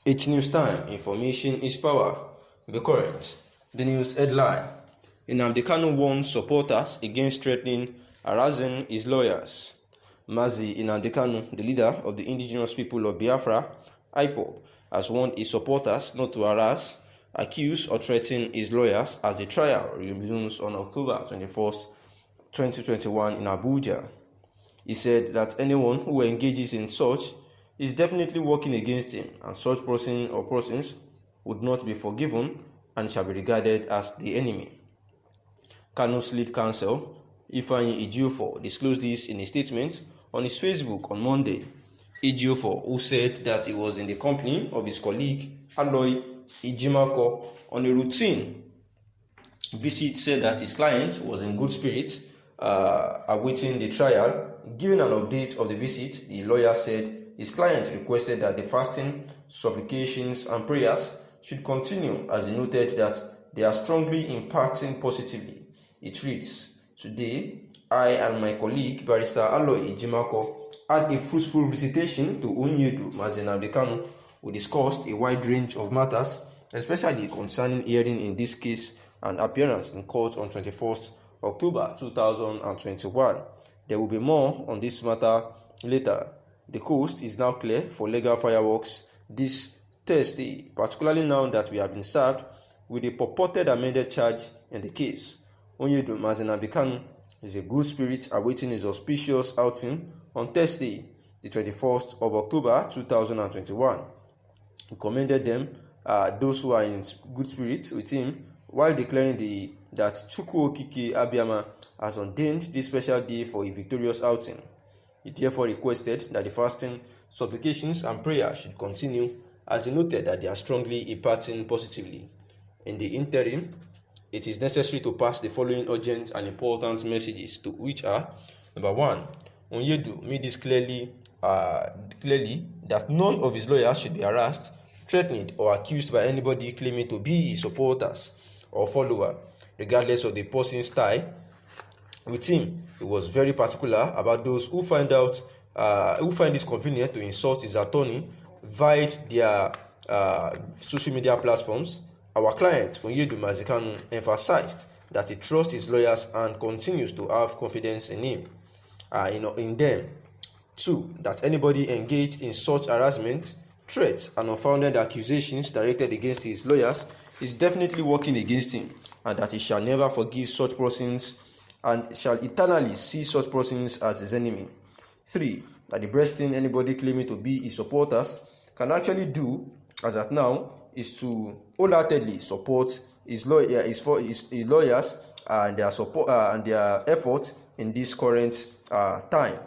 It's news time. Information is power. The current. The news headline. Nnamdi Kanu warns supporters against threatening, harassing his lawyers. Mazi Nnamdi Kanu, the leader of the indigenous people of Biafra, IPOB, has warned his supporters not to harass, accuse or threaten his lawyers as the trial resumes on October 21st, 2021 in Abuja. He said that anyone who engages in such is definitely working against him, and such person or persons would not be forgiven and shall be regarded as the enemy. Kanu's lead counsel, Ifeanyi Ejiofor, disclosed this in a statement on his Facebook on Monday. Ejiofor, who said that he was in the company of his colleague Aloy Ijimako on a routine visit, said that his client was in good spirits awaiting the trial. Giving an update of the visit, the lawyer said his client requested that the fasting, supplications, and prayers should continue, as he noted that they are strongly impacting positively. It reads, "Today, I and my colleague, Barrister Aloy Ejimako, had a fruitful visitation to Onyedu Mazi Nnamdi Kanu. We discussed a wide range of matters, especially concerning hearing in this case and appearance in court on 21st October 2021. There will be more on this matter later. The coast is now clear for legal fireworks this Thursday, particularly now that we have been served with a purported amended charge in the case. Onyedu Mazi Nnamdi Kanu is a good spirit awaiting his auspicious outing on Thursday, the 21st of October 2021. He commended them, those who are in good spirit with him, while declaring that Chukwu Okike Abiyama has ordained this special day for a victorious outing. He therefore requested that the fasting, supplications, and prayer should continue, as he noted that they are strongly impacting positively. In the interim, it is necessary to pass the following urgent and important messages, to which are: number one, Onyedu made this clearly that none of his lawyers should be harassed, threatened, or accused by anybody claiming to be his supporters or follower, regardless of the person's tie with him. He was very particular about those who find this convenient to insult his attorney via their social media platforms. Our client, Onyedu Mazi Kanu, emphasized that he trusts his lawyers and continues to have confidence in him, in them. Two, that anybody engaged in such harassment, threats, and unfounded accusations directed against his lawyers is definitely working against him, and that he shall never forgive such persons and shall eternally see such persons as his enemy. Three, that the best thing anybody claiming to be his supporters can actually do, as at now, is to wholeheartedly support his lawyers and their support and their efforts in this current time.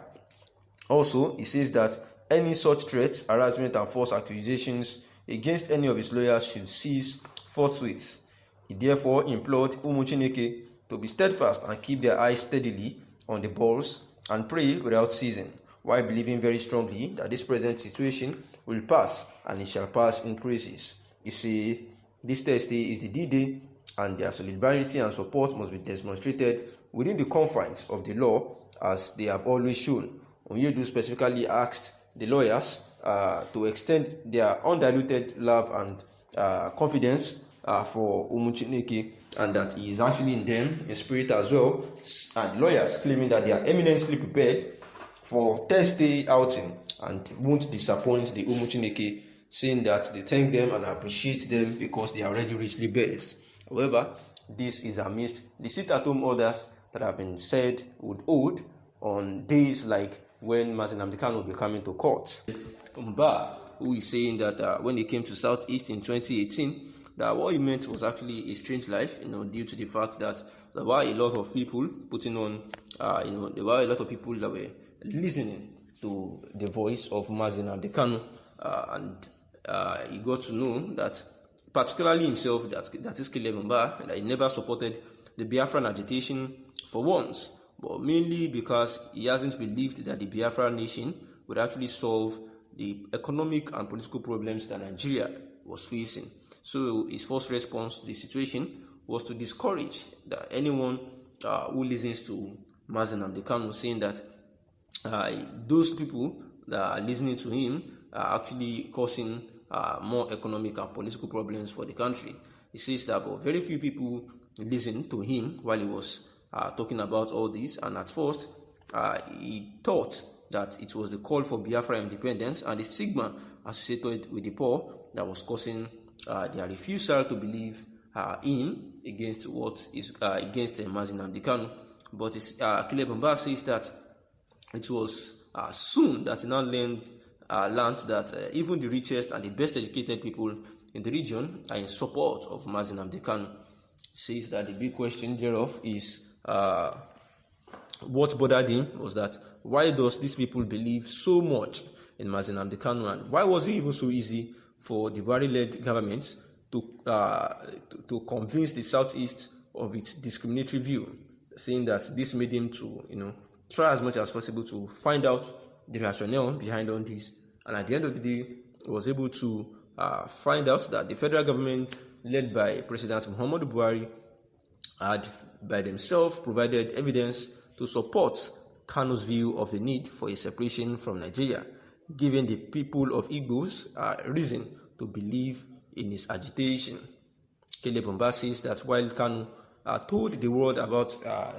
Also, he says that any such threats, harassment, and false accusations against any of his lawyers should cease forthwith. He therefore implored Umu Chineke to be steadfast and keep their eyes steadily on the balls and pray without ceasing, while believing very strongly that this present situation will pass, and it shall pass in praises. You see, this Thursday is the D-Day, and their solidarity and support must be demonstrated within the confines of the law, as they have always shown. Onyedu specifically asked the lawyers to extend their undiluted love and confidence for Umu Chineke, and that he is actually in them in spirit as well. And lawyers claiming that they are eminently prepared for Thursday outing and won't disappoint the Umu Chineke, saying that they thank them and appreciate them because they are already richly blessed. However, this is amidst the sit-at-home orders that have been said would hold on days like when Mazi Nnamdi Kanu will be coming to court. Mba, who is saying that when he came to Southeast in 2018, that what he meant was actually a strange life, due to the fact that there were a lot of people putting on, there were a lot of people that were listening to the voice of Mazi Nnamdi Kanu, and he got to know that, particularly himself, that is Caleb Mba, that he never supported the Biafran agitation for once, but mainly because he hasn't believed that the Biafran nation would actually solve the economic and political problems that Nigeria was facing. So his first response to the situation was to discourage that anyone who listens to Mazi Nnamdi Kanu, saying that those people that are listening to him are actually causing more economic and political problems for the country. He says that but very few people listened to him while he was talking about all this, and at first he thought that it was the call for Biafra independence and the stigma associated with the poor that was causing their refusal to believe him against what is against Mazi Nnamdi Kanu. But Caleb Mbah says that it was soon that he now learned that even the richest and the best educated people in the region are in support of Mazi Nnamdi Kanu. He says that the big question thereof is what bothered him was that why does these people believe so much in Mazi Nnamdi Kanu, and why was it even so easy for the Buhari-led government to convince the Southeast of its discriminatory view, saying that this made him to try as much as possible to find out the rationale behind all this, and at the end of the day, he was able to find out that the federal government, led by President Muhammadu Buhari, had by themselves provided evidence to support Kanu's view of the need for a separation from Nigeria, giving the people of Igbos reason to believe in his agitation. Caleb Mbah says that while Kanu told the world about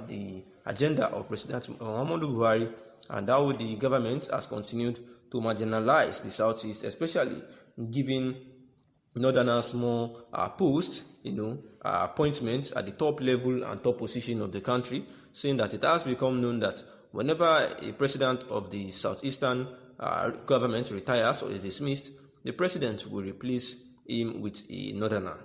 the agenda of President Muhammadu Buhari and how the government has continued to marginalize the Southeast, especially giving Northerners more posts, appointments at the top level and top position of the country, saying that it has become known that whenever a president of the Southeastern government retires or is dismissed, the president will replace him with a Northerner,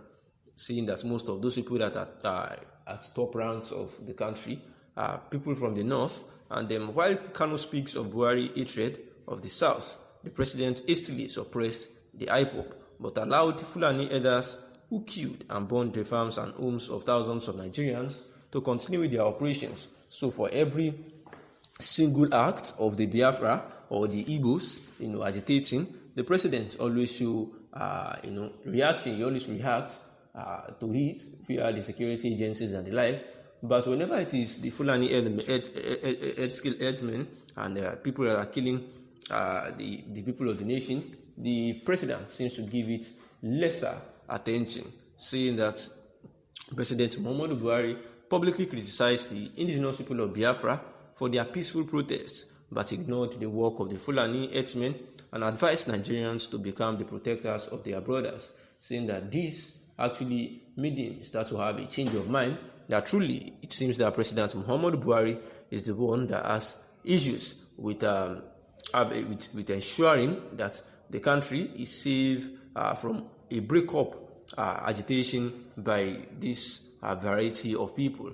saying that most of those people that are at top ranks of the country are people from the north. And then while Kanu speaks of Buhari hatred of the south, the president hastily suppressed the IPOB, but allowed Fulani elders who killed and burned the farms and homes of thousands of Nigerians to continue with their operations. So for every single act of the Biafra or the Igbos, agitating, the president always show, reaction. He always react to it via the security agencies and the likes. But whenever it is the Fulani headsmen and people that are killing the people of the nation, the president seems to give it lesser attention, saying that President Muhammadu Buhari publicly criticized the indigenous people of Biafra for their peaceful protests, but ignored the work of the Fulani headsmen and advised Nigerians to become the protectors of their brothers, saying that this actually made him start to have a change of mind, that truly it seems that President Muhammadu Buhari is the one that has issues with ensuring that the country is safe from a breakup agitation by this variety of people.